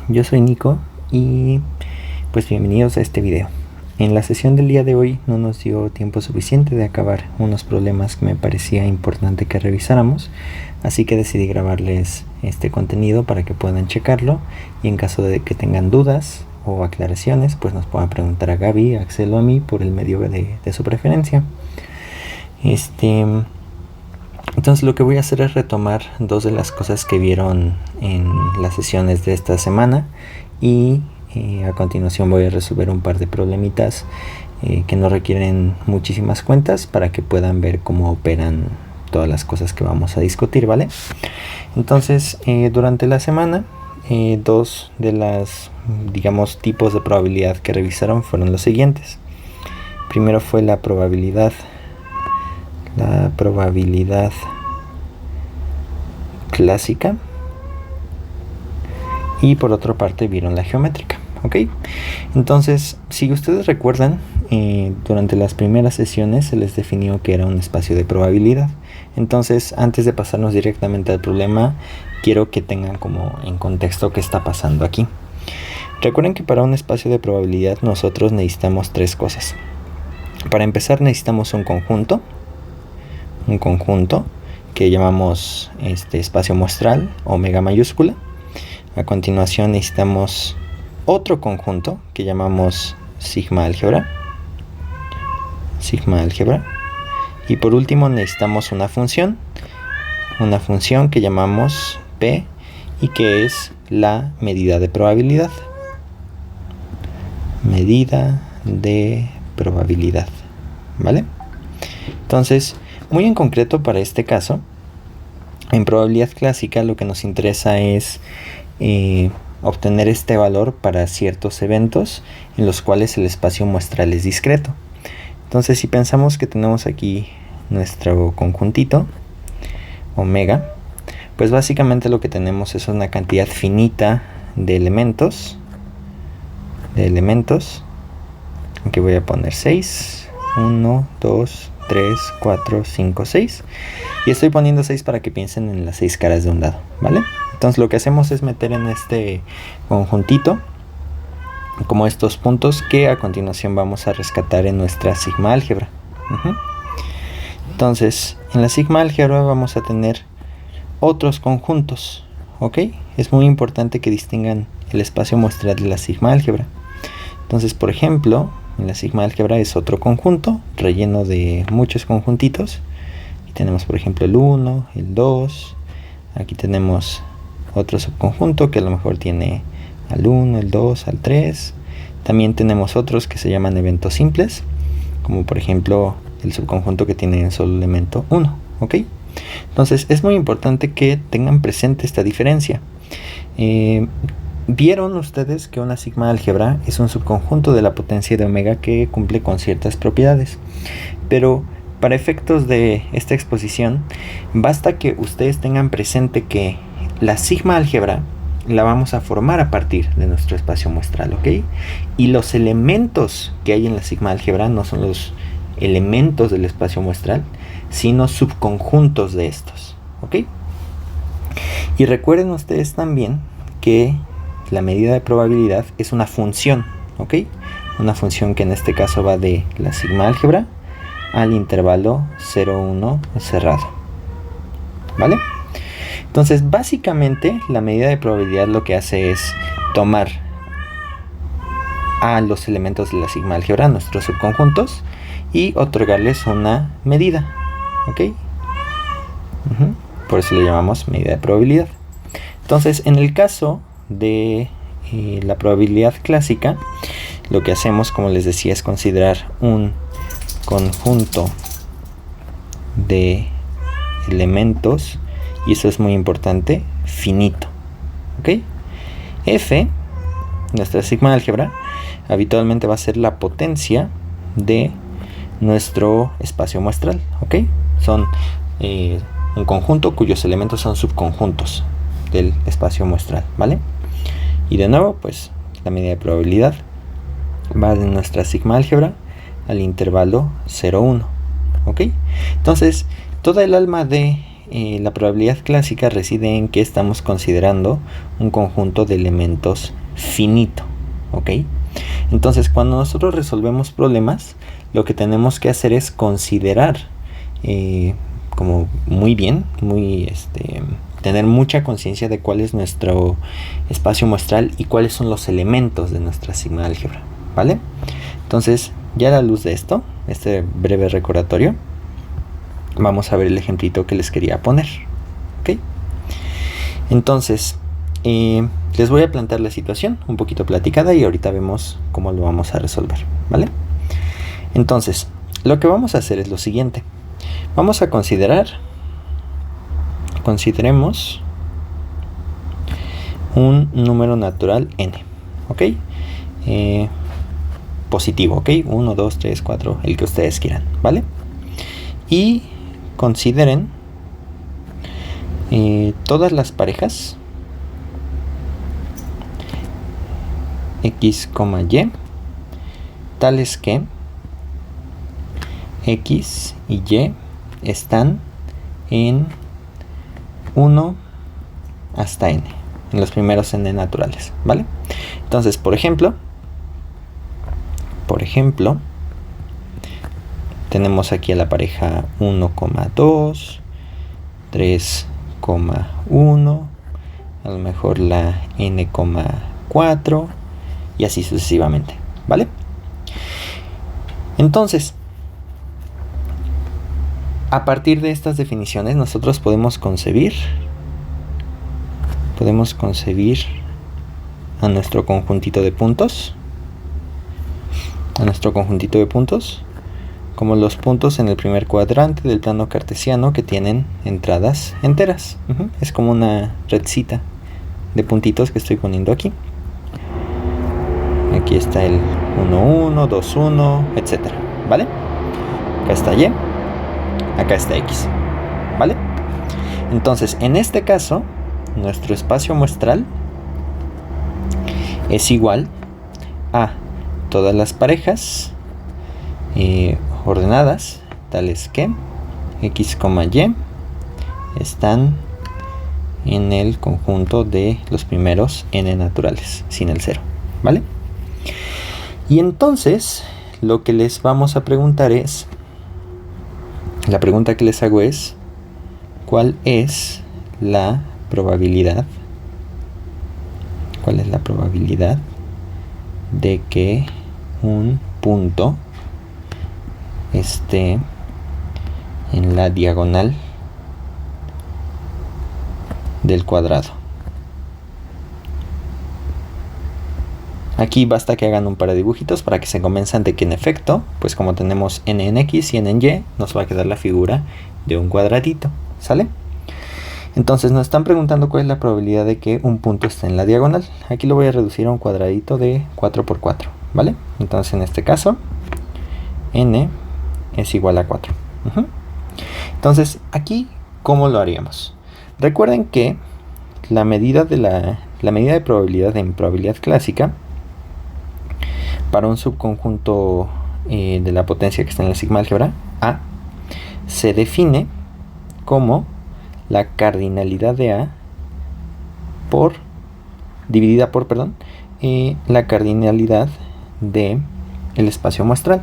Yo soy Nico y pues bienvenidos a este video. En la sesión del día de hoy no nos dio tiempo suficiente de acabar unos problemas que me parecía importante que revisáramos, así que decidí grabarles este contenido para que puedan checarlo y en caso de que tengan dudas o aclaraciones pues nos puedan preguntar a Gaby, a Axel o a mí por el medio de su preferencia. Entonces lo que voy a hacer es retomar dos de las cosas que vieron en las sesiones de esta semana y a continuación voy a resolver un par de problemitas que no requieren muchísimas cuentas para que puedan ver cómo operan todas las cosas que vamos a discutir, ¿vale? Entonces durante la semana dos de las, digamos, tipos de probabilidad que revisaron fueron los siguientes. Primero fue la probabilidad clásica y por otra parte vieron la geométrica, ¿ok? Entonces, si ustedes recuerdan, durante las primeras sesiones se les definió que era un espacio de probabilidad. Entonces, antes de pasarnos directamente al problema, quiero que tengan como en contexto qué está pasando aquí. Recuerden que para un espacio de probabilidad nosotros necesitamos tres cosas. Para empezar necesitamos un conjunto que llamamos espacio muestral, omega mayúscula. A continuación necesitamos otro conjunto que llamamos sigma álgebra. Y por último necesitamos una función que llamamos P y que es la medida de probabilidad. ¿Vale? Entonces, muy en concreto para este caso, en probabilidad clásica lo que nos interesa es obtener este valor para ciertos eventos en los cuales el espacio muestral es discreto. Entonces, si pensamos que tenemos aquí nuestro conjuntito, omega, pues básicamente lo que tenemos es una cantidad finita de elementos, aquí voy a poner 6, 1, 2, 3, 4, 5, 6 y estoy poniendo 6 para que piensen en las 6 caras de un dado, ¿vale? Entonces lo que hacemos es meter en este conjuntito como estos puntos que a continuación vamos a rescatar en nuestra sigma álgebra. Entonces en la sigma álgebra vamos a tener otros conjuntos, ¿ok? Es muy importante que distingan el espacio muestral de la sigma álgebra. Entonces, por ejemplo, en la sigma álgebra es otro conjunto relleno de muchos conjuntitos. Aquí tenemos, por ejemplo, el 1, el 2. Aquí tenemos otro subconjunto que a lo mejor tiene al 1, el 2, al 3. También tenemos otros que se llaman eventos simples, como por ejemplo el subconjunto que tiene un solo elemento 1, ¿ok? Entonces es muy importante que tengan presente esta diferencia. Vieron ustedes que una sigma álgebra es un subconjunto de la potencia de omega que cumple con ciertas propiedades, pero para efectos de esta exposición basta que ustedes tengan presente que la sigma álgebra la vamos a formar a partir de nuestro espacio muestral, ¿ok? Y los elementos que hay en la sigma álgebra no son los elementos del espacio muestral, sino subconjuntos de estos, ¿ok? Y recuerden ustedes también que la medida de probabilidad es una función, ¿ok? Una función que en este caso va de la sigma álgebra al intervalo 0, 1 cerrado, ¿vale? Entonces, básicamente, la medida de probabilidad lo que hace es tomar a los elementos de la sigma álgebra, nuestros subconjuntos, y otorgarles una medida, ¿ok? Por eso le llamamos medida de probabilidad. Entonces, en el caso de la probabilidad clásica, lo que hacemos, como les decía, es considerar un conjunto de elementos, y eso es muy importante, finito, ¿ok? F, nuestra sigma álgebra, habitualmente va a ser la potencia de nuestro espacio muestral, ¿ok? Son un conjunto cuyos elementos son subconjuntos del espacio muestral, ¿vale? Y de nuevo, pues la medida de probabilidad va de nuestra sigma álgebra al intervalo 0, 1, ¿ok? Entonces, toda el alma de la probabilidad clásica reside en que estamos considerando un conjunto de elementos finito, ¿ok? Entonces, cuando nosotros resolvemos problemas, lo que tenemos que hacer es considerar como muy bien, tener mucha conciencia de cuál es nuestro espacio muestral y cuáles son los elementos de nuestra sigma álgebra, ¿vale? Entonces, ya a la luz de esto, este breve recordatorio, vamos a ver el ejemplito que les quería poner, ¿ok? Entonces, les voy a plantear la situación un poquito platicada y ahorita vemos cómo lo vamos a resolver, ¿vale? Entonces, lo que vamos a hacer es lo siguiente. Vamos a consideremos un número natural n, ¿ok? Positivo, ¿ok? 1, 2, 3, 4, el que ustedes quieran, ¿vale? Y consideren todas las parejas x, y, tales que x y y están en 1 hasta n, en los primeros n naturales, ¿vale? Entonces, por ejemplo, tenemos aquí a la pareja 1,2, 3,1, a lo mejor la n,4 y así sucesivamente, ¿vale? Entonces, a partir de estas definiciones nosotros podemos concebir a nuestro conjuntito de puntos, como los puntos en el primer cuadrante del plano cartesiano que tienen entradas enteras. Es como una redcita de puntitos que estoy poniendo aquí. Aquí está el 1, 1, 2, 1, etc. ¿Vale? Acá está y, acá está x, ¿vale? Entonces, en este caso, nuestro espacio muestral es igual a todas las parejas ordenadas, tales que x, y están en el conjunto de los primeros n naturales, sin el 0, ¿vale? Y entonces, lo que les vamos a preguntar es, la pregunta que les hago es, ¿cuál es la probabilidad de que un punto esté en la diagonal del cuadrado? Aquí basta que hagan un par de dibujitos para que se convenzan de que en efecto, pues como tenemos n en x y n en y, nos va a quedar la figura de un cuadradito, ¿sale? Entonces nos están preguntando cuál es la probabilidad de que un punto esté en la diagonal. Aquí lo voy a reducir a un cuadradito de 4 por 4, ¿vale? Entonces en este caso, n es igual a 4. Entonces aquí, ¿cómo lo haríamos? Recuerden que la medida de probabilidad en probabilidad clásica para un subconjunto de la potencia que está en la sigma álgebra A se define como la cardinalidad de A dividida por la cardinalidad de el espacio muestral.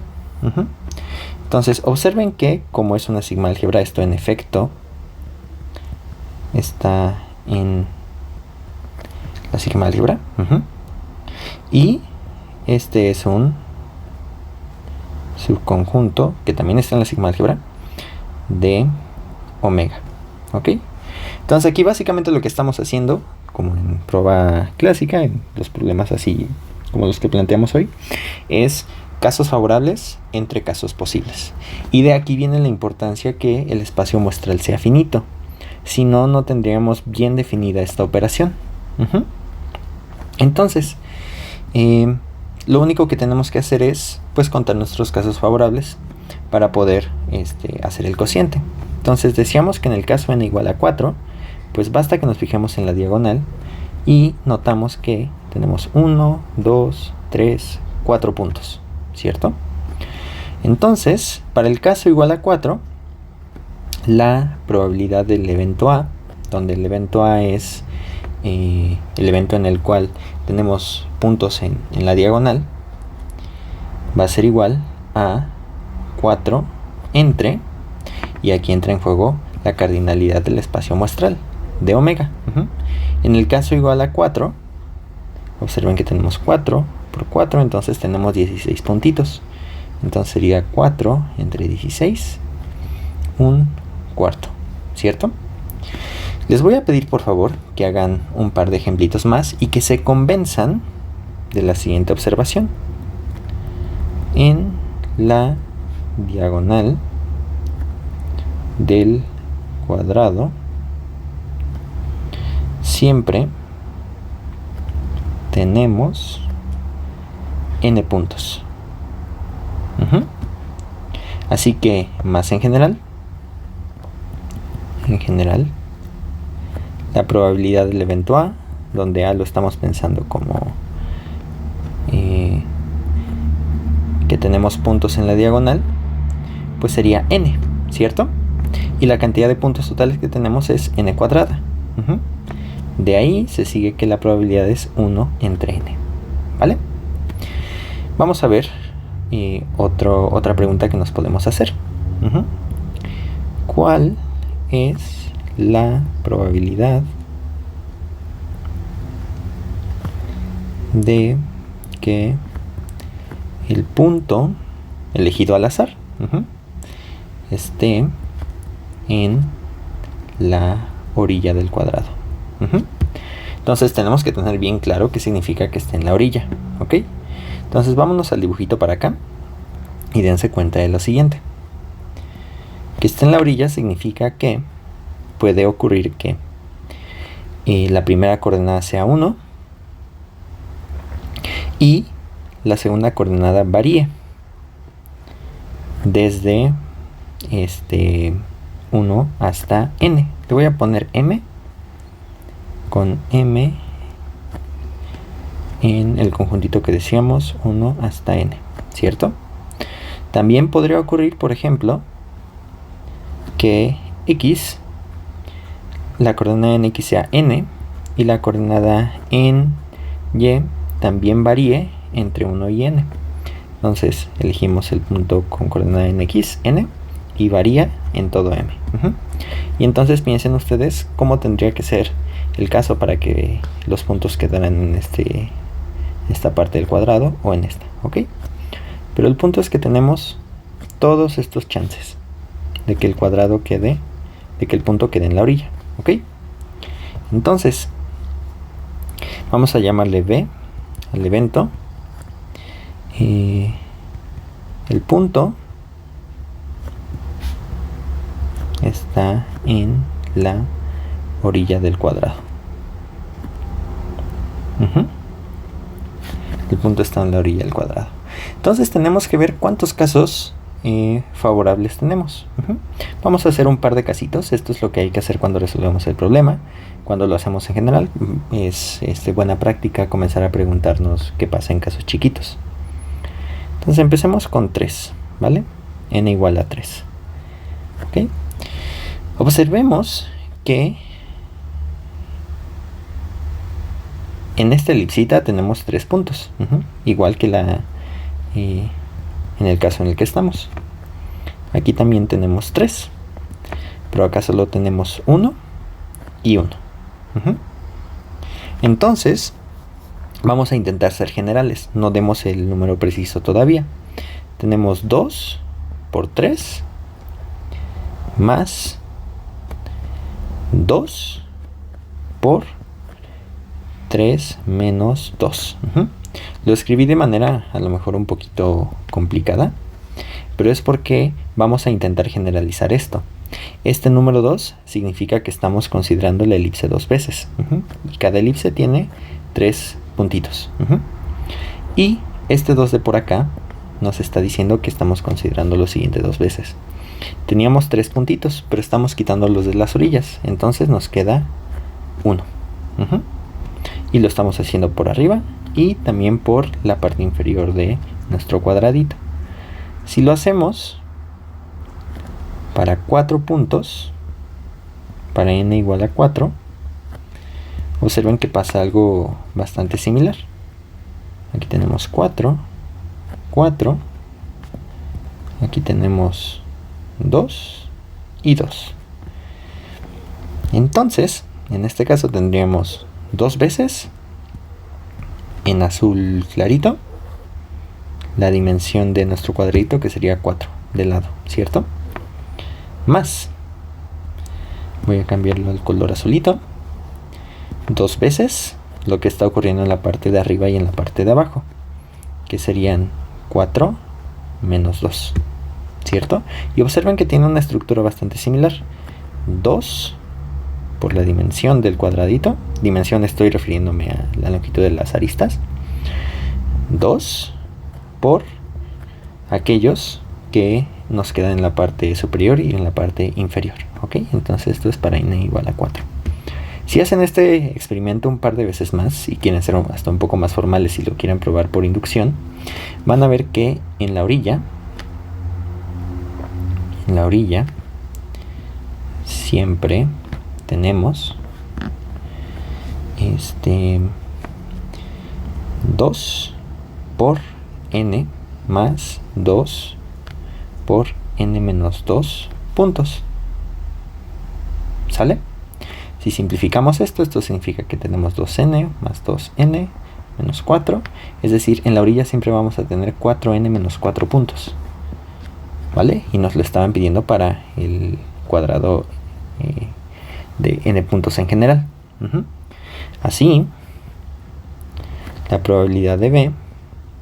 Entonces observen que como es una sigma álgebra, esto en efecto está en la sigma álgebra, y este es un subconjunto que también está en la sigma álgebra de omega, ¿ok? Entonces aquí básicamente lo que estamos haciendo, como en prueba clásica, en los problemas así como los que planteamos hoy, es casos favorables entre casos posibles. Y de aquí viene la importancia que el espacio muestral sea finito. Si no, no tendríamos bien definida esta operación. Entonces, lo único que tenemos que hacer es pues contar nuestros casos favorables para poder hacer el cociente. Entonces decíamos que en el caso n igual a 4, pues basta que nos fijemos en la diagonal y notamos que tenemos 1, 2, 3, 4 puntos, ¿cierto? Entonces, para el caso igual a 4, la probabilidad del evento A, donde el evento A es el evento en el cual tenemos puntos en la diagonal, va a ser igual a 4 entre, y aquí entra en juego la cardinalidad del espacio muestral de omega. En el caso igual a 4, observen que tenemos 4 por 4, entonces tenemos 16 puntitos. Entonces sería 4 entre 16, un cuarto, ¿cierto? Les voy a pedir por favor que hagan un par de ejemplitos más y que se convenzan de la siguiente observación. En la diagonal del cuadrado siempre tenemos n puntos. Así que más en general, la probabilidad del evento A, donde A lo estamos pensando como que tenemos puntos en la diagonal, pues sería n, ¿cierto? Y la cantidad de puntos totales que tenemos es n cuadrada. De ahí se sigue que la probabilidad es 1 entre n, ¿vale? Vamos a ver otra pregunta que nos podemos hacer. ¿Cuál es la probabilidad de que el punto elegido al azar esté en la orilla del cuadrado? Entonces tenemos que tener bien claro qué significa que esté en la orilla, ¿ok? Entonces vámonos al dibujito para acá y dense cuenta de lo siguiente. Que esté en la orilla significa que puede ocurrir que la primera coordenada sea 1 y la segunda coordenada varíe desde 1 hasta n. Le voy a poner m con m en el conjuntito que decíamos 1 hasta n, ¿cierto? También podría ocurrir, por ejemplo, que x, la coordenada en x sea n y la coordenada en y también varíe entre 1 y n. Entonces elegimos el punto con coordenada en x, n, y varía en todo m. Y entonces piensen ustedes cómo tendría que ser el caso para que los puntos quedaran en esta parte del cuadrado o en esta, ¿ok? Pero el punto es que tenemos todos estos chances de que el cuadrado quede, de que el punto quede en la orilla, ¿ok? Entonces vamos a llamarle B al evento. El punto está en la orilla del cuadrado. El punto está en la orilla del cuadrado. Entonces tenemos que ver cuántos casos favorables tenemos. Vamos a hacer un par de casitos. Esto es lo que hay que hacer cuando resolvemos el problema. Cuando lo hacemos en general, es buena práctica comenzar a preguntarnos qué pasa en casos chiquitos. Entonces empecemos con 3, ¿vale? N igual a 3. ¿Ok? Observemos que en esta elipsita tenemos 3 puntos, igual que en el caso en el que estamos. Aquí también tenemos 3, pero acá solo tenemos 1 y 1. Entonces vamos a intentar ser generales, no demos el número preciso todavía. Tenemos 2 por 3 más 2 por 3 menos 2. Lo escribí de manera a lo mejor un poquito complicada, pero es porque vamos a intentar generalizar esto. Este número 2 significa que estamos considerando la elipse 2 veces. Y cada elipse tiene 3 puntitos. Y este 2 de por acá nos está diciendo que estamos considerando lo siguiente 2 veces. Teníamos 3 puntitos, pero estamos quitando los de las orillas. Entonces nos queda 1. Y lo estamos haciendo por arriba y también por la parte inferior de nuestro cuadradito. Si lo hacemos para 4 puntos, para n igual a 4, observen que pasa algo bastante similar. Aquí tenemos 4, 4, aquí tenemos 2 y 2. Entonces, en este caso tendríamos 2 veces en azul clarito la dimensión de nuestro cuadrito, que sería 4 de lado, ¿cierto? Más, voy a cambiarlo al color azulito, 2 veces lo que está ocurriendo en la parte de arriba y en la parte de abajo, que serían 4 menos 2, ¿cierto? Y observen que tiene una estructura bastante similar. 2 por la dimensión del cuadradito, dimensión estoy refiriéndome a la longitud de las aristas, 2 por aquellos que nos quedan en la parte superior y en la parte inferior, ¿ok? Entonces esto es para n igual a 4. Si hacen este experimento un par de veces más y quieren ser hasta un poco más formales y lo quieren probar por inducción, van a ver que en la orilla siempre tenemos 2 por n más 2 por n menos 2 puntos. ¿Sale? Si simplificamos esto significa que tenemos 2n más 2n menos 4. Es decir, en la orilla siempre vamos a tener 4n menos 4 puntos. ¿Vale? Y nos lo estaban pidiendo para el cuadrado de n puntos en general. Así, la probabilidad de B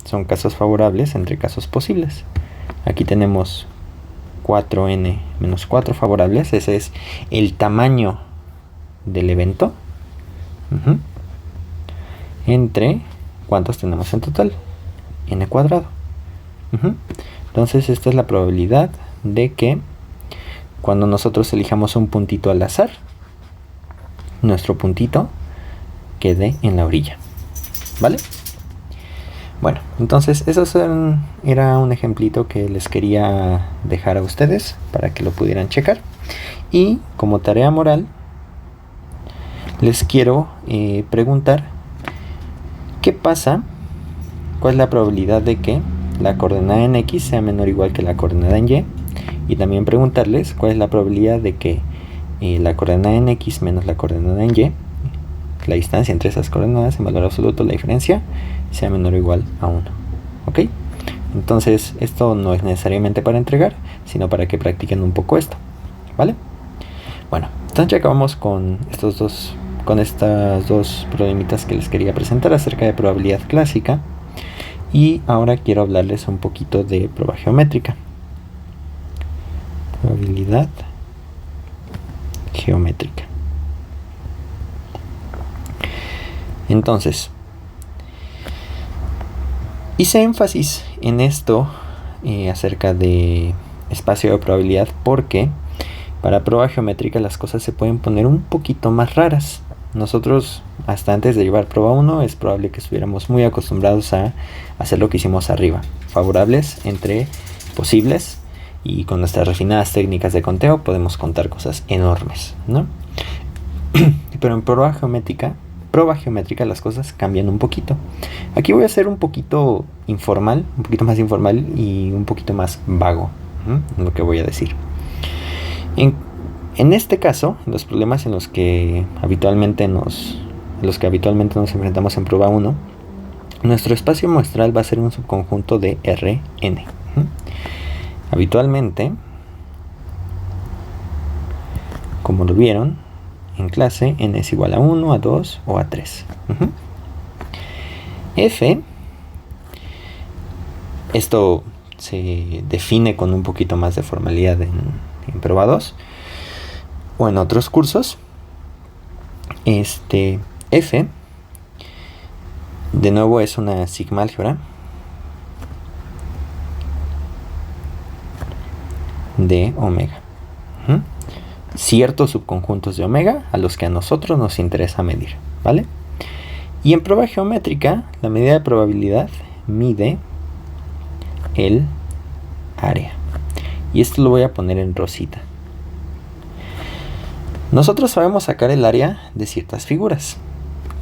son casos favorables entre casos posibles. Aquí tenemos 4n menos 4 favorables. Ese es el tamaño del evento. Entre ¿cuántos tenemos en total? N cuadrado. Entonces esta es la probabilidad de que cuando nosotros elijamos un puntito al azar, nuestro puntito quede en la orilla. ¿Vale? Bueno, entonces eso era un ejemplito que les quería dejar a ustedes para que lo pudieran checar. Y como tarea moral, les quiero preguntar ¿qué pasa? ¿Cuál es la probabilidad de que la coordenada en X sea menor o igual que la coordenada en Y? Y también preguntarles cuál es la probabilidad de que la coordenada en X menos la coordenada en Y, la distancia entre esas coordenadas en valor absoluto, la diferencia, sea menor o igual a 1. ¿Ok? Entonces esto no es necesariamente para entregar, sino para que practiquen un poco esto. ¿Vale? Bueno, entonces ya acabamos con estas dos problemitas que les quería presentar acerca de probabilidad clásica. Y ahora quiero hablarles un poquito de prueba geométrica. Probabilidad geométrica. Entonces, hice énfasis en esto acerca de espacio de probabilidad porque para prueba geométrica las cosas se pueden poner un poquito más raras. Nosotros, hasta antes de llevar prueba 1, es probable que estuviéramos muy acostumbrados a hacer lo que hicimos arriba. Favorables entre posibles, y con nuestras refinadas técnicas de conteo podemos contar cosas enormes, ¿no? Pero en prueba geométrica las cosas cambian un poquito. Aquí voy a ser un poquito informal, un poquito más informal y un poquito más vago, en lo que voy a decir. En este caso, los problemas en los que habitualmente nos enfrentamos en prueba 1, nuestro espacio muestral va a ser un subconjunto de Rn. Habitualmente, como lo vieron en clase, n es igual a 1, a 2 o a 3. F, esto se define con un poquito más de formalidad en prueba 2 o en otros cursos. F de nuevo es una sigma álgebra de omega. Ciertos subconjuntos de omega a los que a nosotros nos interesa medir, ¿vale? Y en prueba geométrica, la medida de probabilidad mide el área. Y esto lo voy a poner en rosita. Nosotros sabemos sacar el área de ciertas figuras,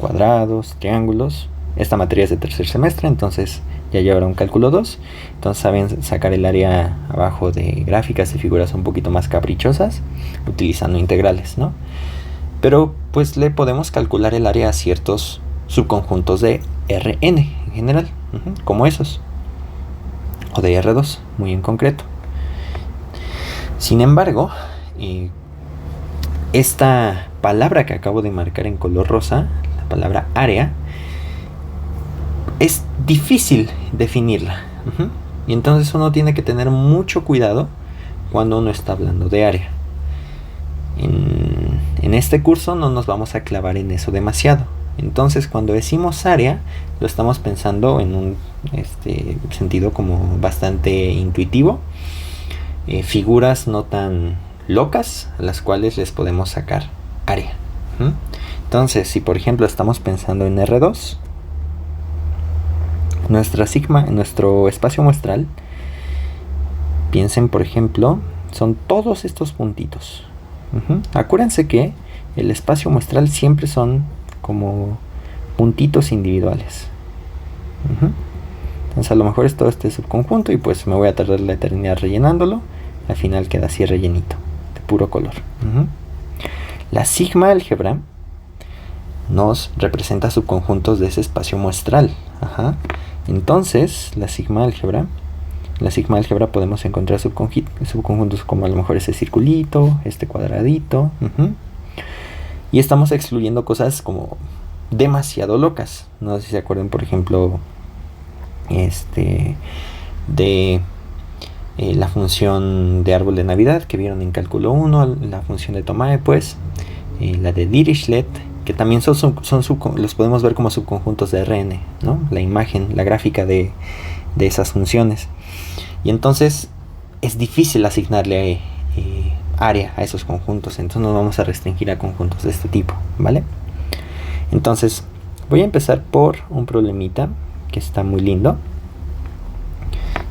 cuadrados, triángulos. Esta materia es de tercer semestre, entonces ya llevaron cálculo 2. Entonces saben sacar el área abajo de gráficas y figuras un poquito más caprichosas, utilizando integrales, ¿no? Pero pues le podemos calcular el área a ciertos subconjuntos de Rn en general, como esos, o de R2, muy en concreto. Sin embargo, esta palabra que acabo de marcar en color rosa, la palabra área, es difícil definirla. Y entonces uno tiene que tener mucho cuidado cuando uno está hablando de área. En este curso no nos vamos a clavar en eso demasiado. Entonces cuando decimos área, lo estamos pensando en un sentido como bastante intuitivo. Figuras no tan locas a las cuales les podemos sacar área. Entonces, si por ejemplo estamos pensando en R2, nuestra sigma, nuestro espacio muestral, piensen por ejemplo, son todos estos puntitos. Acuérdense que el espacio muestral siempre son como puntitos individuales. Entonces a lo mejor es todo este subconjunto y pues me voy a tardar la eternidad rellenándolo. Al final queda así rellenito, de puro color. La sigma álgebra nos representa subconjuntos de ese espacio muestral. Entonces la sigma álgebra podemos encontrar subconjuntos como a lo mejor ese circulito, este cuadradito. Y estamos excluyendo cosas como demasiado locas. No sé si se acuerdan, por ejemplo, de la función de árbol de Navidad que vieron en cálculo 1, la función de Tomae, pues, la de Dirichlet, que también los podemos ver como subconjuntos de Rn, ¿no? La imagen, la gráfica de esas funciones. Y entonces es difícil asignarle área a esos conjuntos, entonces nos vamos a restringir a conjuntos de este tipo, ¿vale? Entonces voy a empezar por un problemita que está muy lindo.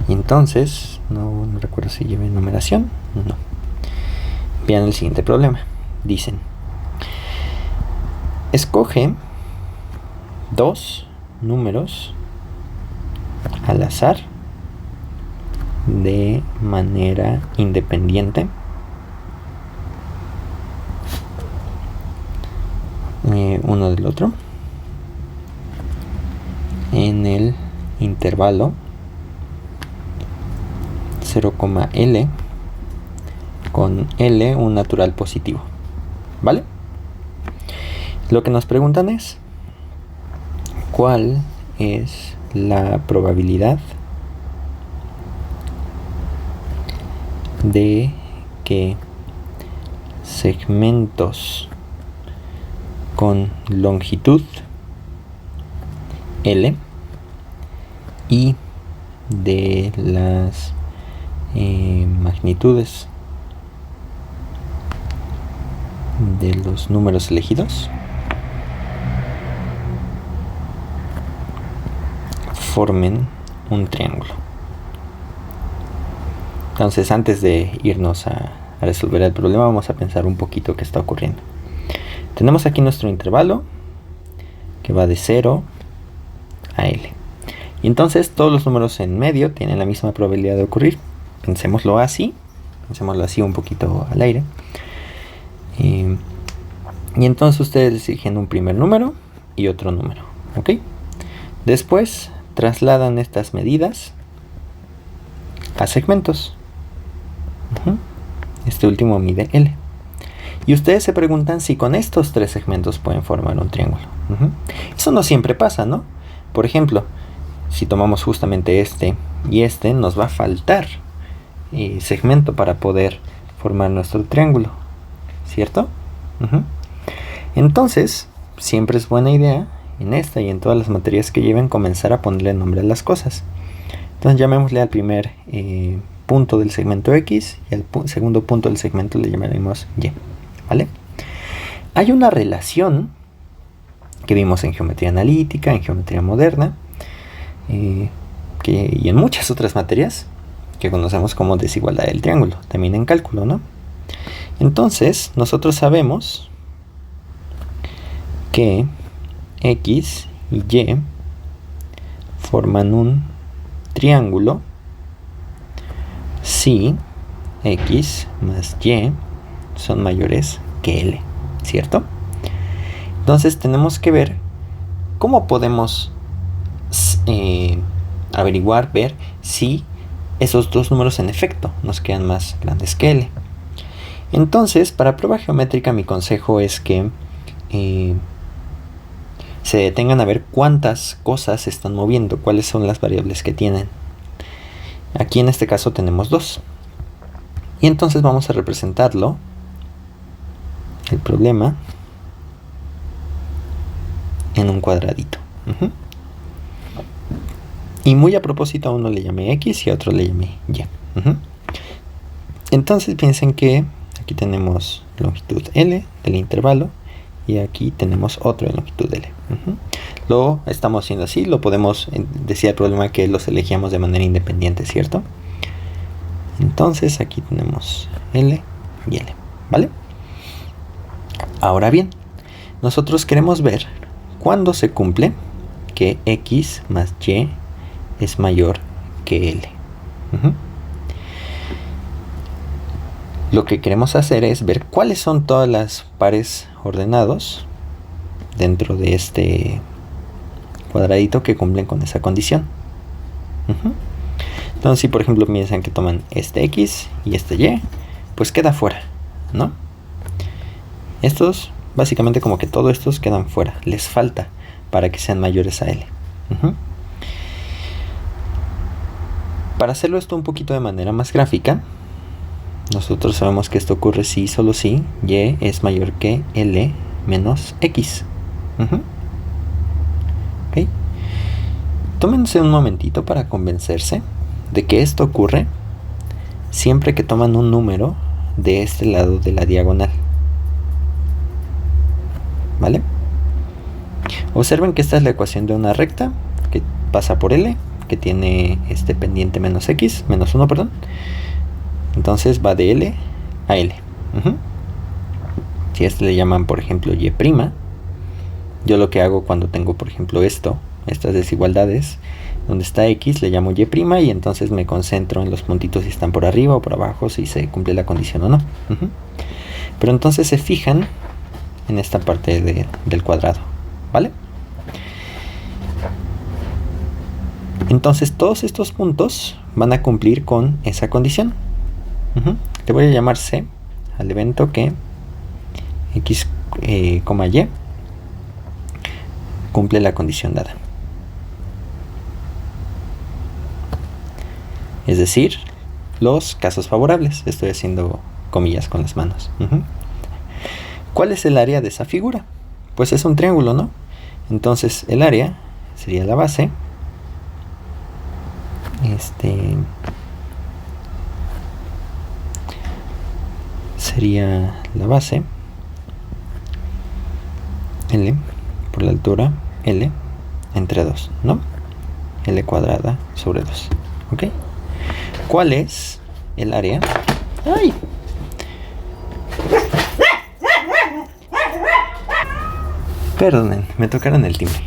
Y entonces, no recuerdo si lleva numeración, no. Vean el siguiente problema. Dicen: escoge 2 números al azar de manera independiente uno del otro en el intervalo 0,L con L un natural positivo, ¿vale? Lo que nos preguntan es ¿cuál es la probabilidad de que segmentos con longitud L y de las magnitudes de los números elegidos formen un triángulo? Entonces, antes de irnos a resolver el problema, vamos a pensar un poquito qué está ocurriendo. Tenemos aquí nuestro intervalo que va de 0 a L. Y entonces todos los números en medio tienen la misma probabilidad de ocurrir. Pensémoslo así un poquito al aire. Y entonces ustedes eligen un primer número y otro número, ¿ok? Después trasladan estas medidas a segmentos. Este último mide L. Y ustedes se preguntan si con estos 3 segmentos pueden formar un triángulo. Eso no siempre pasa, ¿no? Por ejemplo, si tomamos justamente este y este, nos va a faltar segmento para poder formar nuestro triángulo, ¿cierto? Entonces, siempre es buena idea en esta y en todas las materias que lleven comenzar a ponerle nombre a las cosas. Entonces llamémosle al primer punto del segmento X y al segundo punto del segmento le llamaremos Y, ¿vale? Hay una relación que vimos en geometría analítica, en geometría moderna, y en muchas otras materias que conocemos como desigualdad del triángulo, también en cálculo, ¿no? Entonces, nosotros sabemos que X y Y forman un triángulo si X más Y son mayores que L, ¿cierto? Entonces tenemos que ver cómo podemos averiguar, ver si esos dos números en efecto nos quedan más grandes que L. Entonces, para prueba geométrica, mi consejo es que se detengan a ver cuántas cosas se están moviendo, cuáles son las variables que tienen. Aquí en este caso tenemos 2. Y entonces vamos a representarlo, el problema, en un cuadradito. Y muy a propósito, a uno le llamé X y a otro le llamé Y. Entonces piensen que aquí tenemos longitud L del intervalo y aquí tenemos otro de longitud L. Lo estamos haciendo así, lo podemos, decía el problema que los elegíamos de manera independiente, ¿cierto? Entonces aquí tenemos L y L, ¿vale? Ahora bien, nosotros queremos ver cuándo se cumple que X más Y es mayor que L. Lo que queremos hacer es ver cuáles son todas las pares ordenados dentro de este cuadradito que cumplen con esa condición. Entonces, si por ejemplo piensan que toman este X y este Y, pues queda fuera, ¿no? Estos, básicamente como que todos estos quedan fuera, les falta para que sean mayores a L. Para hacerlo esto un poquito de manera más gráfica, nosotros sabemos que esto ocurre si, solo si, Y es mayor que L menos X. ¿Okay? Tómense un momentito para convencerse de que esto ocurre siempre que toman un número de este lado de la diagonal. ¿Vale? Observen que esta es la ecuación de una recta que pasa por L, que tiene este pendiente menos X, menos 1, perdón. Entonces va de L a L. Si a este le llaman, por ejemplo, Y', yo lo que hago cuando tengo, por ejemplo, estas desigualdades, donde está X, le llamo Y', y entonces me concentro en los puntitos si están por arriba o por abajo, si se cumple la condición o no. Pero entonces se fijan en esta parte del cuadrado, ¿vale? Entonces todos estos puntos van a cumplir con esa condición. Le voy a llamar C al evento que X, Y cumple la condición dada. Es decir, los casos favorables. Estoy haciendo comillas con las manos. ¿Cuál es el área de esa figura? Pues es un triángulo, ¿no? Entonces el área sería la base. Sería la base L por la altura L entre 2, ¿no? L cuadrada sobre 2. ¿Ok? ¿Cuál es el área? ¡Ay! Perdonen, me tocaron el timbre.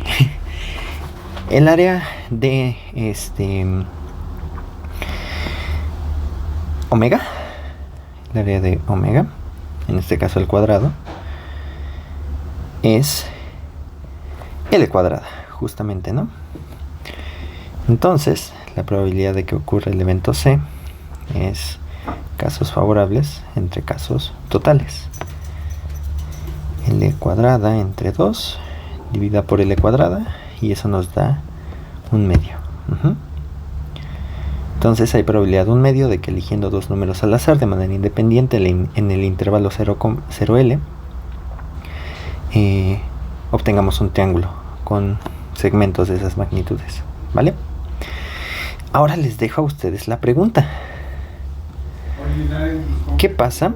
El área de omega, el área de omega, en este caso el cuadrado, es L cuadrada, justamente, ¿no? Entonces, la probabilidad de que ocurra el evento C es casos favorables entre casos totales. L cuadrada entre 2 dividida por L cuadrada, y eso nos da 1/2. Entonces hay probabilidad de 1/2 de que eligiendo dos números al azar de manera independiente en el intervalo 0,0L obtengamos un triángulo con segmentos de esas magnitudes, ¿vale? Ahora les dejo a ustedes la pregunta. ¿Qué pasa?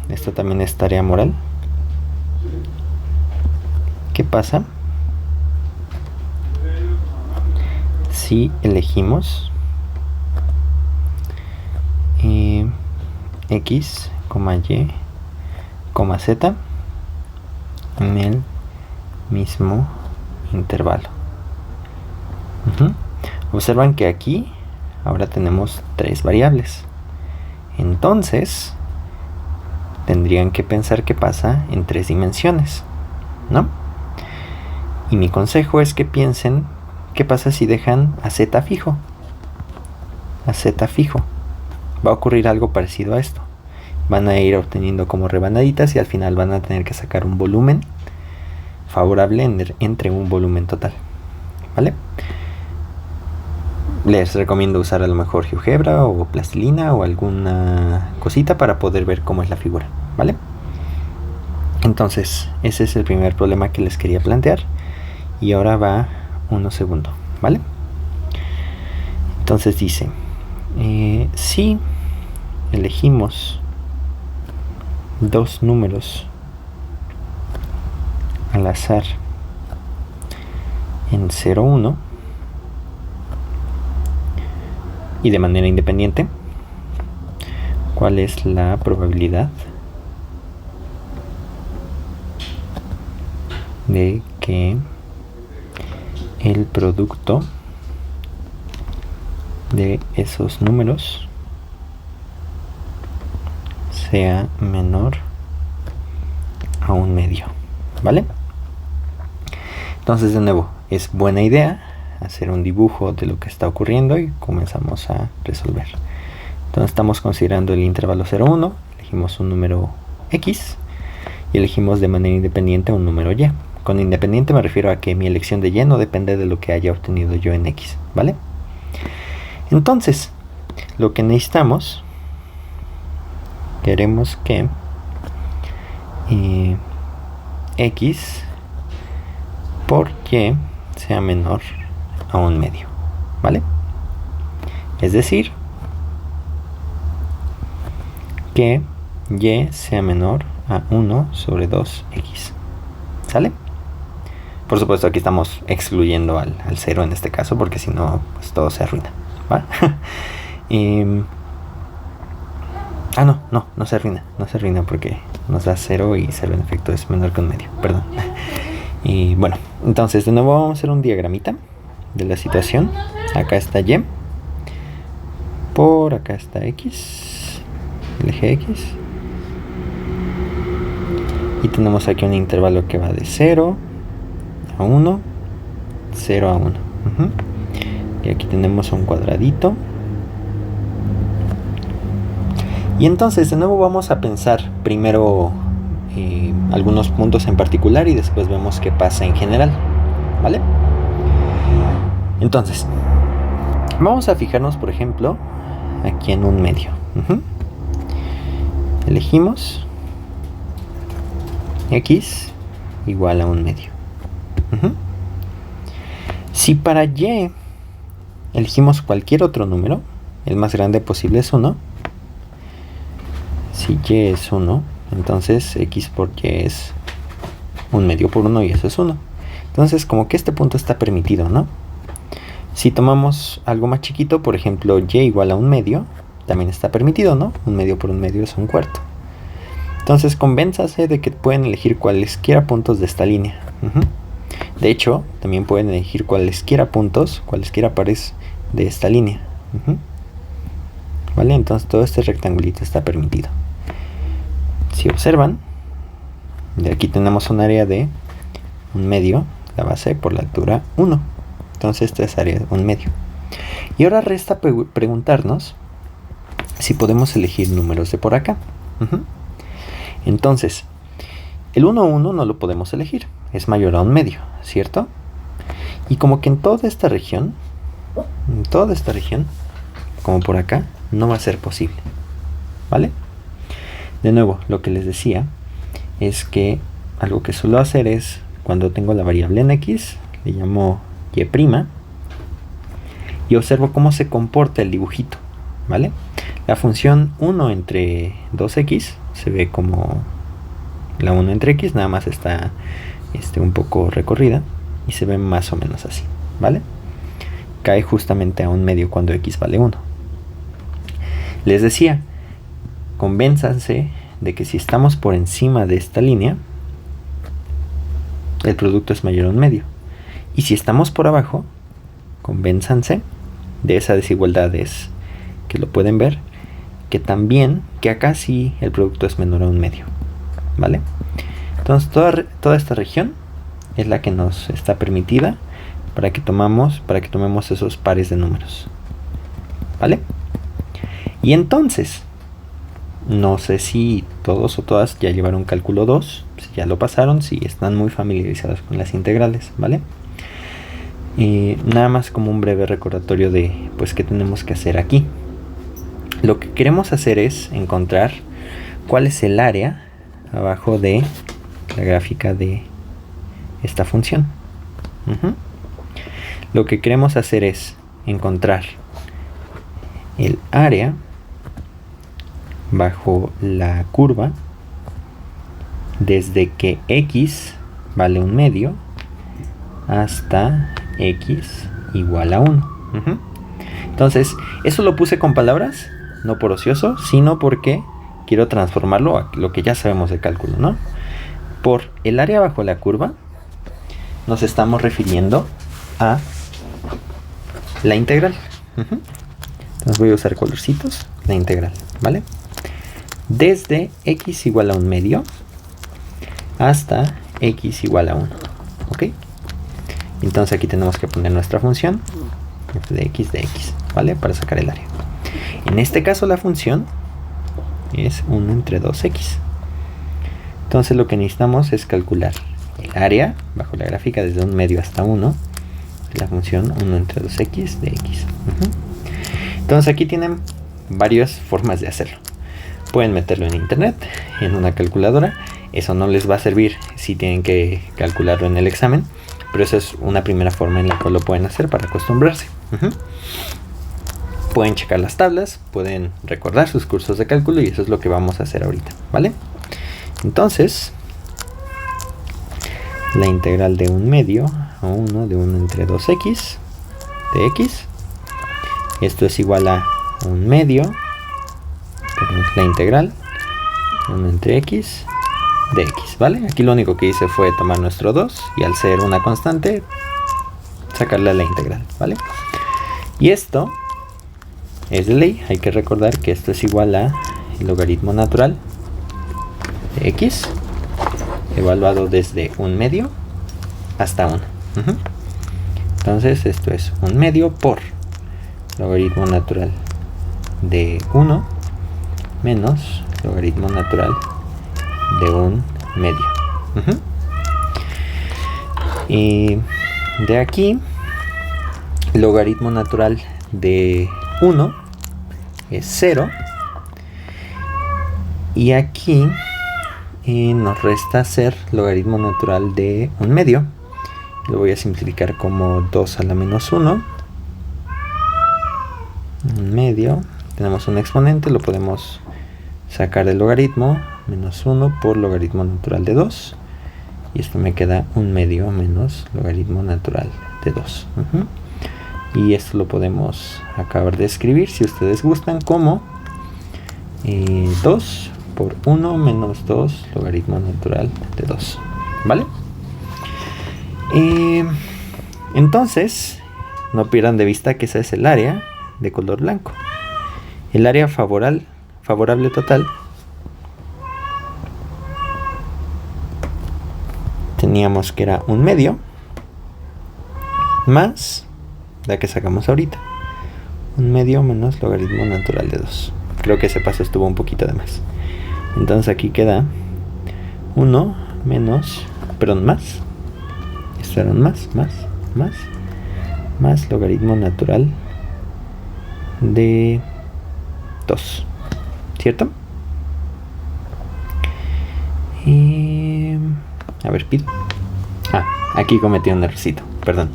Esto también es tarea moral. ¿Qué pasa si elegimos X, Y z en el mismo intervalo. Observan que aquí ahora tenemos 3 variables. Entonces tendrían que pensar qué pasa en 3 dimensiones, ¿no? Y mi consejo es que piensen qué pasa si dejan a z fijo. A z fijo. Va a ocurrir algo parecido a esto. Van a ir obteniendo como rebanaditas y al final van a tener que sacar un volumen favorable entre un volumen total, ¿vale? Les recomiendo usar a lo mejor GeoGebra o plastilina o alguna cosita para poder ver cómo es la figura, ¿vale? Entonces, ese es el primer problema que les quería plantear. Y ahora va uno segundo, ¿vale? Entonces dice, si elegimos 2 números al azar en 0, 1 y de manera independiente, ¿cuál es la probabilidad de que el producto de esos números sea menor a 1/2, ¿vale? Entonces, de nuevo, es buena idea hacer un dibujo de lo que está ocurriendo y comenzamos a resolver. Entonces estamos considerando el intervalo 0, 1, elegimos un número x y elegimos de manera independiente un número y. Con independiente me refiero a que mi elección de y no depende de lo que haya obtenido yo en x, ¿vale? Entonces, lo que necesitamos, queremos que x por y sea menor a 1/2, ¿vale? Es decir, que y sea menor a 1 sobre 2x, ¿sale? Por supuesto, aquí estamos excluyendo al 0 en este caso, porque si no, pues todo se arruina, ¿va? No se arruina porque nos da 0 y 0 en efecto es menor que 1/2, perdón. Y bueno, entonces de nuevo vamos a hacer un diagramita de la situación. Acá está y, por acá está x, el eje x, y tenemos aquí un intervalo que va de 0 a 1, 0 a 1. Y aquí tenemos un cuadradito. Y entonces de nuevo vamos a pensar primero algunos puntos en particular y después vemos qué pasa en general, ¿vale? Entonces, vamos a fijarnos, por ejemplo, aquí en 1/2. Elegimos x igual a 1/2. Si para y elegimos cualquier otro número, el más grande posible es 1. Si y es 1, entonces x por y es 1/2 por 1 y eso es 1. Entonces como que este punto está permitido, ¿no? Si tomamos algo más chiquito, por ejemplo y igual a 1/2, también está permitido, ¿no? 1/2 por 1/2 es 1/4. Entonces convénzase de que pueden elegir cualesquiera puntos de esta línea. De hecho, también pueden elegir cualesquiera puntos, cualesquiera pares de esta línea. ¿Vale? Entonces todo este rectangulito está permitido. Si observan, de aquí tenemos un área de 1/2, la base por la altura 1. Entonces esta es área de 1/2. Y ahora resta preguntarnos si podemos elegir números de por acá. Entonces, el 1, 1 no lo podemos elegir, es mayor a 1/2, ¿cierto? Y como que en toda esta región, como por acá, no va a ser posible, ¿vale? De nuevo, lo que les decía es que algo que suelo hacer es, cuando tengo la variable en x, le llamo y', y observo cómo se comporta el dibujito, ¿vale? La función 1 entre 2x se ve como la 1 entre x, nada más está un poco recorrida y se ve más o menos así, ¿vale? Cae justamente a 1/2 cuando x vale 1. Les decía, convénzanse de que si estamos por encima de esta línea, el producto es mayor a 1/2. Y si estamos por abajo, convénzanse de esa desigualdad, es que lo pueden ver, que acá sí el producto es menor a 1/2, ¿vale? Entonces toda esta región es la que nos está permitida para que tomemos esos pares de números, ¿vale? Y entonces, no sé si todos o todas ya llevaron cálculo 2, si ya lo pasaron, si están muy familiarizados con las integrales, ¿vale? Y nada más como un breve recordatorio de pues qué tenemos que hacer aquí. Lo que queremos hacer es encontrar cuál es el área abajo de la gráfica de esta función. Lo que queremos hacer es encontrar el área bajo la curva desde que x vale 1/2 hasta x igual a 1. Entonces, eso lo puse con palabras, no por ocioso, sino porque quiero transformarlo a lo que ya sabemos de cálculo, ¿no? Por el área bajo la curva nos estamos refiriendo a la integral. Entonces voy a usar colorcitos, la integral, ¿vale? Desde x igual a 1/2 hasta x igual a 1, ¿ok? Entonces aquí tenemos que poner nuestra función f de x, ¿vale? Para sacar el área. En este caso la función es 1 entre 2x. Entonces lo que necesitamos es calcular el área bajo la gráfica desde 1/2 hasta 1. La función 1 entre 2x de x. Entonces aquí tienen varias formas de hacerlo. Pueden meterlo en internet, en una calculadora. Eso no les va a servir si tienen que calcularlo en el examen, pero esa es una primera forma en la cual lo pueden hacer para acostumbrarse. Pueden checar las tablas, pueden recordar sus cursos de cálculo y eso es lo que vamos a hacer ahorita, ¿vale? Entonces, la integral de 1/2 a 1 de 1 entre 2x de x, esto es igual a 1/2 por la integral 1 entre x de x, ¿vale? Aquí lo único que hice fue tomar nuestro 2 y al ser una constante, sacarle a la integral, ¿vale? Y esto es de ley, hay que recordar que esto es igual a el logaritmo natural de x evaluado desde 1/2 hasta 1. Entonces esto es 1/2 por logaritmo natural de 1 menos logaritmo natural de 1/2. Y de aquí, logaritmo natural de 1 es 0. Y aquí nos resta hacer logaritmo natural de 1/2. Lo voy a simplificar como 2 a la menos 1. 1/2. Tenemos un exponente, lo podemos sacar del logaritmo. Menos 1 por logaritmo natural de 2. Y esto me queda 1/2 menos logaritmo natural de 2. Y esto lo podemos acabar de escribir, si ustedes gustan, como 2 por 1 menos 2 logaritmo natural de 2. ¿Vale? Entonces, no pierdan de vista que esa es el área de color blanco. El área favorable total teníamos que era 1/2 más la que sacamos ahorita, 1/2 menos logaritmo natural de 2. Creo que ese paso estuvo un poquito de más. Entonces aquí queda 1 menos, perdón, más. Esto era un más logaritmo natural de 2. ¿Cierto? Y a ver, pido. Aquí cometí un errorcito, perdón.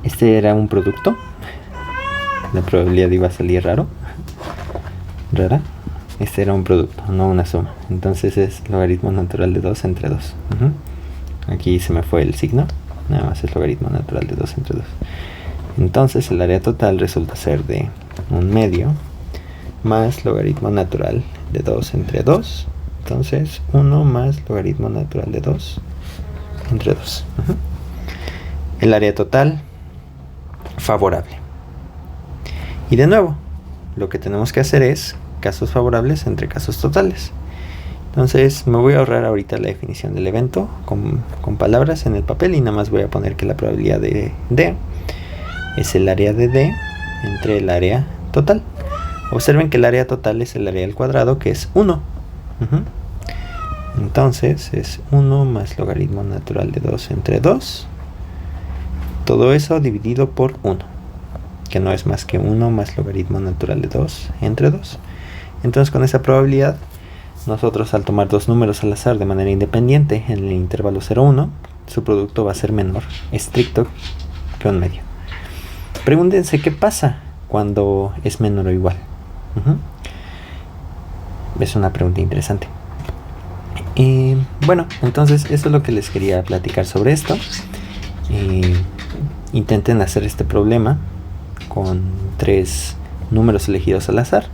Este era un producto. La probabilidad iba a salir rara. Este era un producto, no una suma. Entonces es logaritmo natural de 2 entre 2. Aquí se me fue el signo. Nada más es logaritmo natural de 2 entre 2. Entonces el área total resulta ser de 1/2 más logaritmo natural de 2 entre 2. Entonces 1 más logaritmo natural de 2 entre 2. El área total favorable. Y de nuevo, lo que tenemos que hacer es casos favorables entre casos totales. Entonces me voy a ahorrar ahorita la definición del evento con palabras en el papel y nada más voy a poner que la probabilidad de D es el área de D entre el área total. Observen que el área total es el área al cuadrado, que es 1. Entonces es 1 más logaritmo natural de 2 entre 2. Todo eso dividido por 1, que no es más que 1 más logaritmo natural de 2 entre 2. Entonces con esa probabilidad, nosotros al tomar dos números al azar de manera independiente en el intervalo 0,1, su producto va a ser menor estricto que un medio. Pregúntense qué pasa cuando es menor o igual. Es una pregunta interesante. Y bueno, entonces eso es lo que les quería platicar sobre esto. Intenten hacer este problema con 3 números elegidos al azar.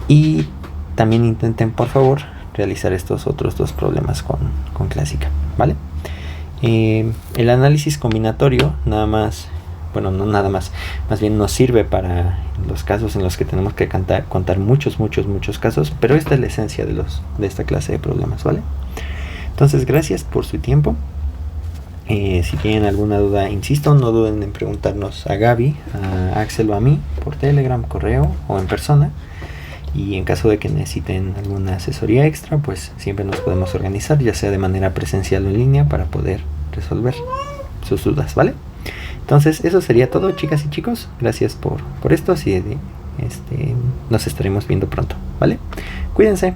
Y también intenten, por favor, realizar estos otros 2 problemas con clásica, ¿vale? El análisis combinatorio no más bien nos sirve para los casos en los que tenemos que contar muchos casos, pero esta es la esencia de esta clase de problemas, ¿vale? Entonces, gracias por su tiempo. Si tienen alguna duda, insisto, no duden en preguntarnos a Gaby, a Axel o a mí por Telegram, correo o en persona. Y en caso de que necesiten alguna asesoría extra, pues siempre nos podemos organizar, ya sea de manera presencial o en línea, para poder resolver sus dudas, ¿vale? Entonces eso sería todo, chicas y chicos. Gracias por esto. Así nos estaremos viendo pronto, ¿vale? Cuídense.